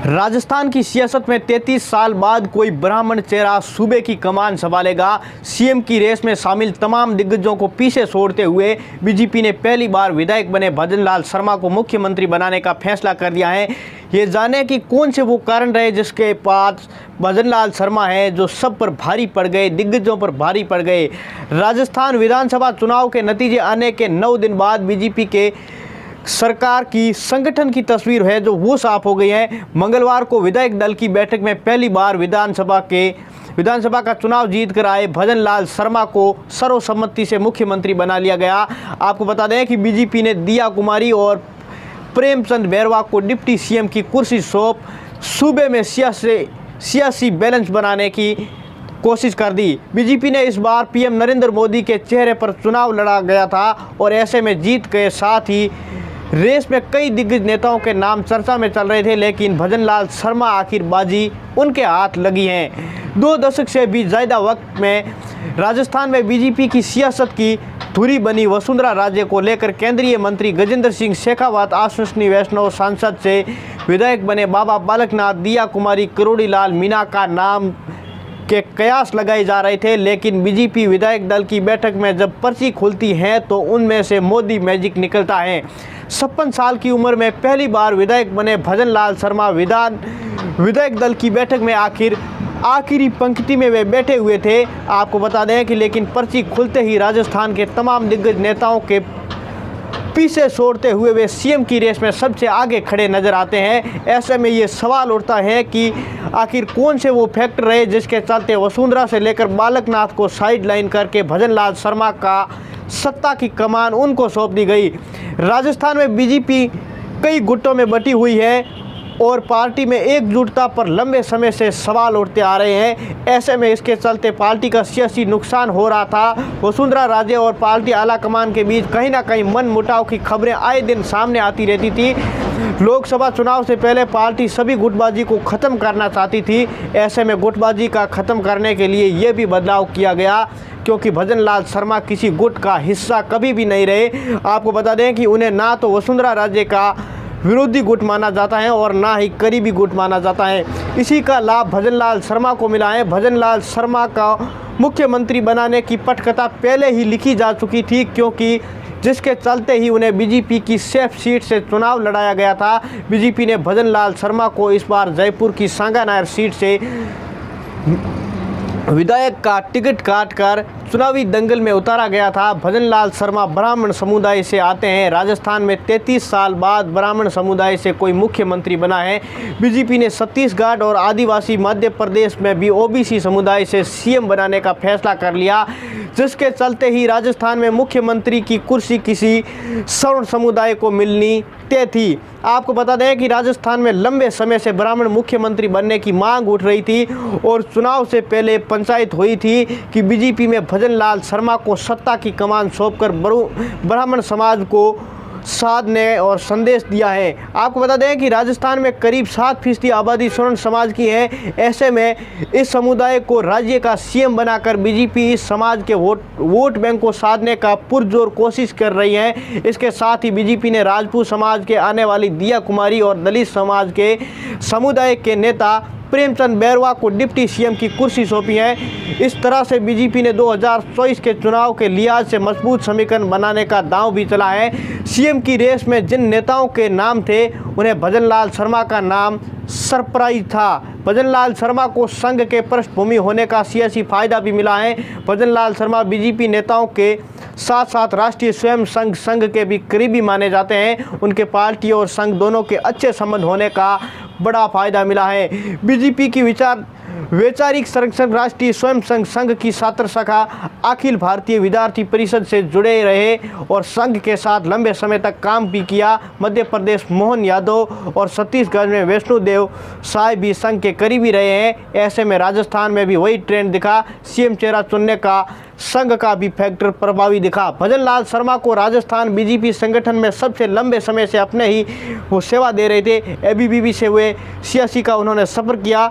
राजस्थान की सियासत में 33 साल बाद कोई ब्राह्मण चेहरा सूबे की कमान संभालेगा। सीएम की रेस में शामिल तमाम दिग्गजों को पीछे छोड़ते हुए बीजेपी ने पहली बार विधायक बने भजनलाल शर्मा को मुख्यमंत्री बनाने का फैसला कर लिया है। ये जाने कि कौन से वो कारण रहे जिसके पास भजनलाल शर्मा है जो सब पर भारी पड़ गए, दिग्गजों पर भारी पड़ गए। राजस्थान विधानसभा चुनाव के नतीजे आने के 9 दिन बाद बीजेपी के सरकार की संगठन की तस्वीर है जो वो साफ हो गई है। मंगलवार को विधायक दल की बैठक में पहली बार विधानसभा का चुनाव जीत कर आए भजनलाल शर्मा को सर्वसम्मति से मुख्यमंत्री बना लिया गया। आपको बता दें कि बीजेपी ने दिया कुमारी और प्रेमचंद बैरवा को डिप्टी सीएम की कुर्सी सौंप सूबे में सियासी बैलेंस बनाने की कोशिश कर दी। बीजेपी ने इस बार पीएम नरेंद्र मोदी के चेहरे पर चुनाव लड़ा गया था और ऐसे में जीत के साथ ही रेस में कई दिग्गज नेताओं के नाम चर्चा में चल रहे थे, लेकिन भजनलाल शर्मा आखिर बाजी उनके हाथ लगी है। 2 दशक से भी ज़्यादा वक्त में राजस्थान में बीजेपी की सियासत की धुरी बनी वसुंधरा राजे को लेकर केंद्रीय मंत्री गजेंद्र सिंह शेखावत, आश्विनी वैष्णव सांसद से विधायक बने बाबा बालकनाथ, दिया कुमारी, करोड़ी लाल मीणा का नाम के कयास लगाए जा रहे थे। लेकिन बीजेपी विधायक दल की बैठक में जब पर्ची खुलती है तो उनमें से मोदी मैजिक निकलता है। 56 साल की उम्र में पहली बार विधायक बने भजनलाल शर्मा विधायक दल की बैठक में आखिरी पंक्ति में वे बैठे हुए थे। आपको बता दें कि लेकिन पर्ची खुलते ही राजस्थान के तमाम दिग्गज नेताओं के पीछे छोड़ते हुए वे सीएम की रेस में सबसे आगे खड़े नजर आते हैं। ऐसे में ये सवाल उठता है कि आखिर कौन से वो फैक्टर रहे जिसके चलते वसुंधरा से लेकर बालकनाथ को साइड लाइन करके भजनलाल शर्मा का सत्ता की कमान उनको सौंप दी गई। राजस्थान में बीजेपी कई गुटों में बटी हुई है और पार्टी में एकजुटता पर लंबे समय से सवाल उठते आ रहे हैं। ऐसे में इसके चलते पार्टी का सियासी नुकसान हो रहा था। वसुंधरा राजे और पार्टी आला कमान के बीच कहीं ना कहीं मन मुटाव की खबरें आए दिन सामने आती रहती थी। लोकसभा चुनाव से पहले पार्टी सभी गुटबाजी को ख़त्म करना चाहती थी। ऐसे में गुटबाजी का ख़त्म करने के लिए ये भी बदलाव किया गया क्योंकि भजनलाल शर्मा किसी गुट का हिस्सा कभी भी नहीं रहे। आपको बता दें कि उन्हें ना तो वसुंधरा राजे का विरोधी गुट माना जाता है और ना ही करीबी गुट माना जाता है। इसी का लाभ भजनलाल शर्मा को मिला है। भजनलाल शर्मा का मुख्यमंत्री बनाने की पटकथा पहले ही लिखी जा चुकी थी क्योंकि जिसके चलते ही उन्हें बीजेपी की सेफ सीट से चुनाव लड़ाया गया था। बीजेपी ने भजनलाल शर्मा को इस बार जयपुर की सांगानेर सीट से विधायक का टिकट काटकर चुनावी दंगल में उतारा गया था। भजनलाल शर्मा ब्राह्मण समुदाय से आते हैं। राजस्थान में 33 साल बाद ब्राह्मण समुदाय से कोई मुख्यमंत्री बना है। बीजेपी ने छत्तीसगढ़ और आदिवासी मध्य प्रदेश में भी ओबीसी समुदाय से सीएम बनाने का फैसला कर लिया, जिसके चलते ही राजस्थान में मुख्यमंत्री की कुर्सी किसी सवर्ण समुदाय को मिलनी तय थी। आपको बता दें कि राजस्थान में लंबे समय से ब्राह्मण मुख्यमंत्री बनने की मांग उठ रही थी और चुनाव से पहले पंचायत हुई थी कि बीजेपी में भजनलाल शर्मा को सत्ता की कमान सौंपकर ब्राह्मण समाज को साध ने और संदेश दिया है। आपको बता दें कि राजस्थान में करीब 7% आबादी स्वर्ण समाज की है। ऐसे में इस समुदाय को राज्य का सीएम बनाकर बीजेपी इस समाज के वोट बैंक को साधने का पुरजोर कोशिश कर रही है। इसके साथ ही बीजेपी ने राजपूत समाज के आने वाली दिया कुमारी और दलित समाज के समुदाय के नेता प्रेमचंद बैरवा को डिप्टी सीएम की कुर्सी सौंपी है। इस तरह से बीजेपी ने 2024 के चुनाव के लिहाज से मजबूत समीकरण बनाने का दांव भी चला है। सीएम की रेस में जिन नेताओं के नाम थे उन्हें भजनलाल शर्मा का नाम सरप्राइज था। भजनलाल शर्मा को संघ के पृष्ठभूमि होने का सियासी फायदा भी मिला है। भजनलाल शर्मा बीजेपी नेताओं के साथ साथ राष्ट्रीय स्वयं संघ के भी करीबी माने जाते हैं। उनके पार्टी और संघ दोनों के अच्छे संबंध होने का बड़ा फायदा मिला है। बीजेपी की वैचारिक संरक्षण राष्ट्रीय स्वयं संघ की छात्र शाखा अखिल भारतीय विद्यार्थी परिषद से जुड़े रहे और संघ के साथ लंबे समय तक काम भी किया। मध्य प्रदेश मोहन यादव और छत्तीसगढ़ में वैष्णोदेव साय भी संघ के करीबी रहे हैं। ऐसे में राजस्थान में भी वही ट्रेंड दिखा। सीएम चेहरा चुनने का संघ का भी फैक्टर प्रभावी दिखा। भजनलाल शर्मा को राजस्थान बीजेपी संगठन में सबसे लंबे समय से अपने ही वो सेवा दे रहे थे। एबीवीपी से वे सियासी का उन्होंने सफ़र किया।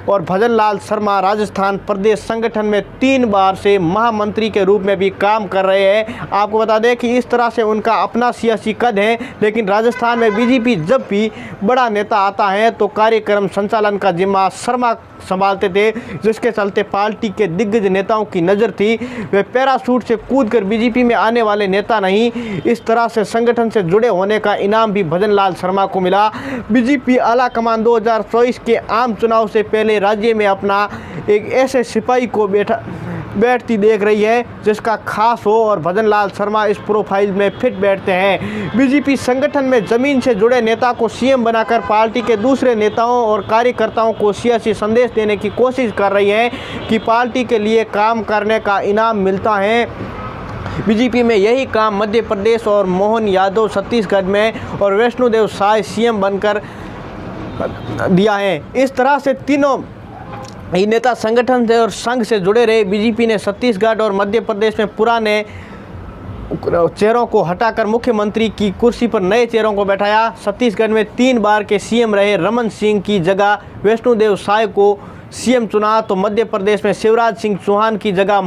और भजन लाल शर्मा राजस्थान प्रदेश संगठन में 3 बार से महामंत्री के रूप में भी काम कर रहे हैं। आपको बता दें कि इस तरह से उनका अपना सियासी कद है, लेकिन राजस्थान में बीजेपी जब भी बड़ा नेता आता है तो कार्यक्रम संचालन का जिम्मा शर्मा संभालते थे, जिसके चलते पार्टी के दिग्गज नेताओं की नज़र थी। वे पैराशूट से कूदकर बीजेपी में आने वाले नेता नहीं। इस तरह से संगठन से जुड़े होने का इनाम भी भजन लाल शर्मा को मिला। बीजेपी आला कमान 2024 के आम चुनाव से पहले राज्य में अपना एक ऐसे सिपाही को बैठती देख रही है जिसका खास हो, और भजन लाल शर्मा इस प्रोफाइल में फिट बैठते हैं। बीजेपी संगठन में जमीन से जुड़े नेता को सीएम बनाकर पार्टी के दूसरे नेताओं और कार्यकर्ताओं को सियासी संदेश देने की कोशिश कर रही है कि पार्टी के लिए काम करने का इनाम मिलता है। बीजेपी में यही काम मध्य प्रदेश और मोहन यादव छत्तीसगढ़ में और वैष्णोदेव साय सीएम बनकर दिया है। इस तरह से तीनों ये नेता संगठन से और संघ से जुड़े रहे। बीजेपी ने छत्तीसगढ़ और मध्य प्रदेश में पुराने चेहरों को हटाकर मुख्यमंत्री की कुर्सी पर नए चेहरों को बैठाया। छत्तीसगढ़ में 3 बार के सीएम रहे रमन सिंह की जगह वैष्णोदेव साय को सीएम चुना, तो मध्य प्रदेश में शिवराज सिंह चौहान की जगह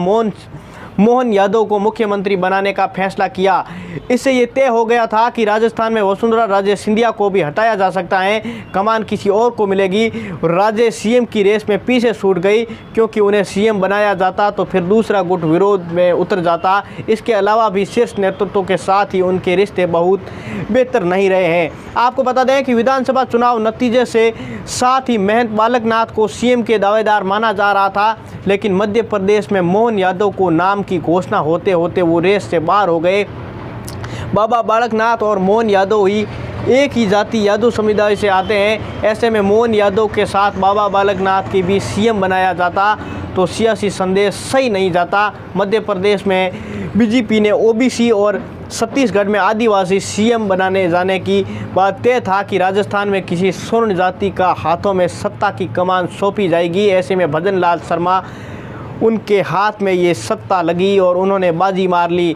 मोहन यादव को मुख्यमंत्री बनाने का फैसला किया। इससे ये तय हो गया था कि राजस्थान में वसुंधरा राजे सिंधिया को भी हटाया जा सकता है, कमान किसी और को मिलेगी। राजे सीएम की रेस में पीछे छूट गई, क्योंकि उन्हें सीएम बनाया जाता तो फिर दूसरा गुट विरोध में उतर जाता। इसके अलावा भी शीर्ष नेतृत्व के साथ ही उनके रिश्ते बहुत बेहतर नहीं रहे हैं। आपको बता दें कि विधानसभा चुनाव नतीजे से साथ ही महंत बालकनाथ को सीएम के दावेदार माना जा रहा था, लेकिन मध्य प्रदेश में मोहन यादव को नाम की घोषणा होते होते वो रेस से बाहर हो गए। बाबा बालकनाथ और मोहन यादव ही एक ही जाति यादव समुदाय से आते हैं। ऐसे में मोहन यादव के साथ बाबा बालकनाथ के भी सीएम बनाया जाता तो सियासी संदेश सही नहीं जाता। मध्य प्रदेश में बीजेपी ने ओबीसी और छत्तीसगढ़ में आदिवासी सीएम बनाने जाने की बात तय था कि राजस्थान में किसी स्वर्ण जाति का हाथों में सत्ता की कमान सौंपी जाएगी। ऐसे में भजन लाल शर्मा उनके हाथ में ये सत्ता लगी और उन्होंने बाजी मार ली।